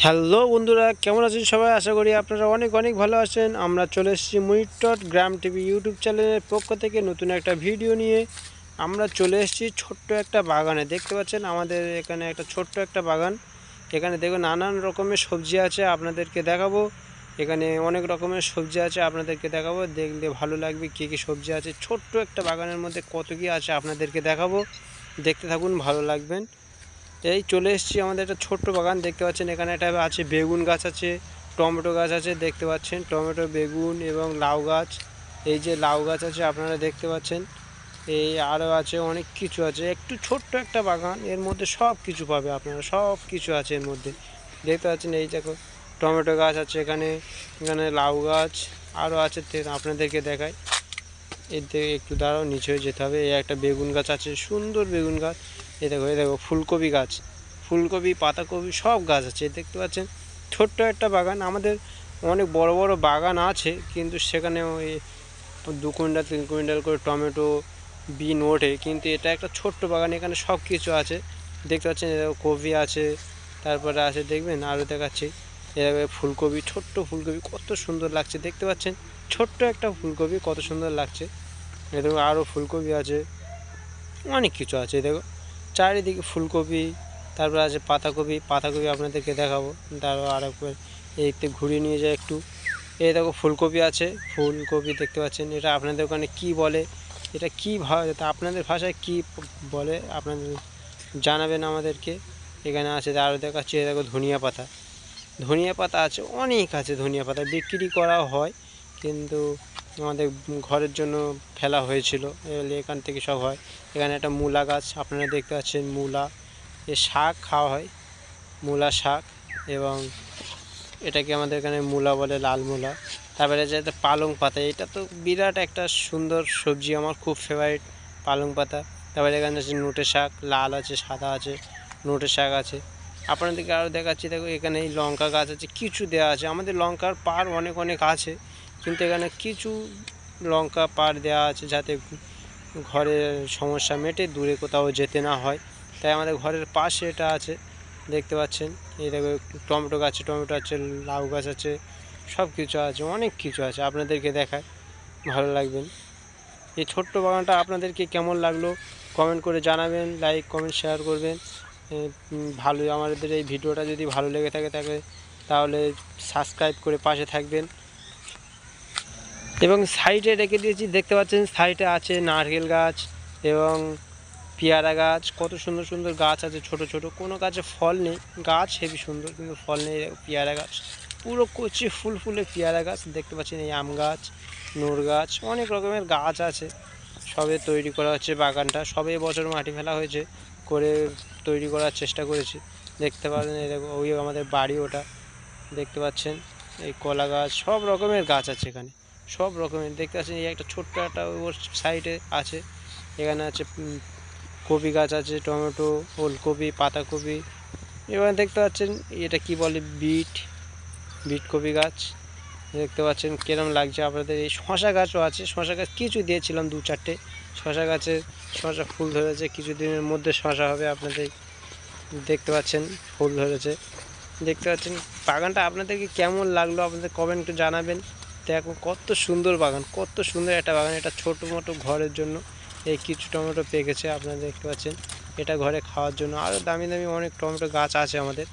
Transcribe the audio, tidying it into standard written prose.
Hello বন্ধুরা, কেমন আছেন সবাই? আশা করি আপনারা অনেক অনেক ভালো আছেন। আমরা চলে এসেছি মুহিত গ্রাম টিভি ইউটিউব চ্যানেলের পক্ষ থেকে নতুন একটা ভিডিও নিয়ে। আমরা চলে এসেছি ছোট্ট একটা বাগানে। দেখতে পাচ্ছেন আমাদের এখানে একটা ছোট্ট একটা বাগান। এখানে দেখুন নানান রকমের সবজি আছে, আপনাদেরকে দেখাবো। এখানে অনেক রকমের সবজি আছে, আপনাদেরকে দেখাবো। দেখলে ভালো লাগবে কী কী সবজি আছে। ছোট্ট একটা বাগানের মধ্যে কত কী আছে আপনাদেরকে দেখাবো। দেখতে থাকুন, ভালো লাগবেন। এই চলে এসেছি আমাদের একটা ছোট্ট বাগান। দেখতে পাচ্ছেন এখানে একটা আছে বেগুন গাছ আছে, টমেটো গাছ আছে, দেখতে পাচ্ছেন টমেটো, বেগুন এবং লাউ গাছ। এই যে লাউ গাছ আছে আপনারা দেখতে পাচ্ছেন। এই আরও আছে, অনেক কিছু আছে। একটু ছোট্ট একটা বাগান, এর মধ্যে সব কিছু পাবে আপনারা, সব কিছু আছে এর মধ্যে। দেখতে পাচ্ছেন এই দেখো টমেটো গাছ আছে এখানে, এখানে লাউ গাছ আরও আছে, আপনাদেরকে দেখায়। এর থেকে একটু দাঁড়াও, নিচে যেতে হবে। এই একটা বেগুন গাছ আছে, সুন্দর বেগুন গাছ। এই দেখো ফুলকপি গাছ, ফুলকপি, পাতাকপি সব গাছ আছে দেখতে পাচ্ছেন। ছোট্ট একটা বাগান। আমাদের অনেক বড় বড় বাগান আছে, কিন্তু সেখানে ওই 2 কুইন্টাল 3 কুইন্টাল করে টমেটো বিন ওঠে, কিন্তু এটা একটা ছোট্ট বাগান, এখানে সব কিছু আছে দেখতে পাচ্ছেন। কপি আছে, তারপরে আছে দেখবেন আরও দেখাচ্ছি। এরকম ফুলকপি, ছোট্ট ফুলকপি কত সুন্দর লাগছে দেখতে পাচ্ছেন। ছোট্ট একটা ফুলকপি কত সুন্দর লাগছে। এ দেখো আরও ফুলকপি আছে, অনেক কিছু আছে। দেখো চারিদিকে ফুলকপি, তারপর আছে পাতাকপি। পাতাকপি আপনাদেরকে দেখাবো, তারপর আরেকবার এইতে ঘুরিয়ে নিয়ে যায় একটু। এই দেখো ফুলকপি আছে, ফুলকপি দেখতে পাচ্ছেন। এটা আপনাদের ওখানে কী বলে, এটা কী আপনাদের ভাষায় কী বলে আপনাদের জানাবেন আমাদেরকে। এখানে আছে আরও দেখাচ্ছি। এই দেখো ধনিয়া পাতা, ধনিয়া পাতা আছে, অনেক আছে ধনিয়া পাতা। বিক্রি করা হয়, কিন্তু আমাদের ঘরের জন্য ফেলা হয়েছিল, এখান থেকে সব হয়। এখানে একটা মূলা গাছ আপনারা দেখতে পাচ্ছেন, মূলা, এর শাক খাওয়া হয়, মূলা শাক। এবং এটাকে আমাদের এখানে মূলা বলে, লাল মূলা। তারপরে যে পালং পাতা, এটা তো বিরাট একটা সুন্দর সবজি, আমার খুব ফেভারিট পালং পাতা। তারপরে এখানে আছে নোটে শাক, লাল আছে, সাদা আছে, নোটে শাক আছে। আপনাদেরকে আরও দেখাচ্ছি। দেখো এখানে এই লঙ্কা গাছ আছে, কিছু দেওয়া আছে। আমাদের লঙ্কার পাড় অনেক অনেক আছে, কিন্তু এখানে কিছু লঙ্কা পাড় দেওয়া আছে যাতে ঘরের সমস্যা মেটে, দূরে কোথাও যেতে না হয়, তাই আমাদের ঘরের পাশে এটা আছে দেখতে পাচ্ছেন। এই দেখো টমেটো গাছ, টমেটো আছে, লাউ গাছ আছে, সব কিছু আছে, অনেক কিছু আছে। আপনাদেরকে দেখায়, ভালো লাগবেন। এই ছোট্ট বাগানটা আপনাদেরকে কেমন লাগলো কমেন্ট করে জানাবেন, লাইক কমেন্ট শেয়ার করবেন। ভালোই, আমাদের এই ভিডিওটা যদি ভালো লেগে থাকে তাহলে সাবস্ক্রাইব করে পাশে থাকবেন। এবং সাইডে রেখে দিয়েছি, দেখতে পাচ্ছেন সাইডে আছে নারকেল গাছ এবং পেয়ারা গাছ। কত সুন্দর সুন্দর গাছ আছে, ছোট ছোট, কোনো গাছে ফল নেই, গাছ হেবি সুন্দর কিন্তু ফল নেই। পেয়ারা গাছ পুরো কচি ফুল ফুলে পেয়ারা গাছ দেখতে পাচ্ছেন। এই আম গাছ, নোর গাছ, অনেক রকমের গাছ আছে। সবে তৈরি করা হচ্ছে বাগানটা, সবে বছর মাটি ফেলা হয়েছে, করে তৈরি করার চেষ্টা করেছি। দেখতে পাচ্ছেন এই দেখো, ওই আমাদের বাড়ি ওটা দেখতে পাচ্ছেন। এই কলা গাছ, সব রকমের গাছ আছে এখানে, সব রকমের দেখতে পাচ্ছেন। এই একটা ছোট্ট একটা ওর সাইডে আছে, এখানে আছে কপি গাছ আছে, টমেটো, ওলকপি, পাতাকপি। এবার দেখতে পাচ্ছেন এটা কি বলে, বিট কপি গাছ দেখতে পাচ্ছেন। কিরম লাগছে আপনাদের? এই শশা গাছও আছে, শশা গাছ কিছু দিয়েছিলাম 2-4টে শশা গাছে, শশা ফুল ধরেছে, কিছুদিনের মধ্যে শশা হবে। আপনাদের দেখতে পাচ্ছেন ফুল ধরেছে, দেখতে পাচ্ছেন। বাগানটা আপনাদেরকে কেমন লাগলো আপনাদের কমেন্টে জানাবেন। দেখো কত সুন্দর বাগান, কত সুন্দর একটা বাগান। এটা ছোটো মোটো ঘরের জন্য। এই কিছু টমেটো পেকেছে আপনারা দেখতে পাচ্ছেন, এটা ঘরে খাওয়ার জন্য। আরও দামি দামি অনেক টমেটো গাছ আছে আমাদের।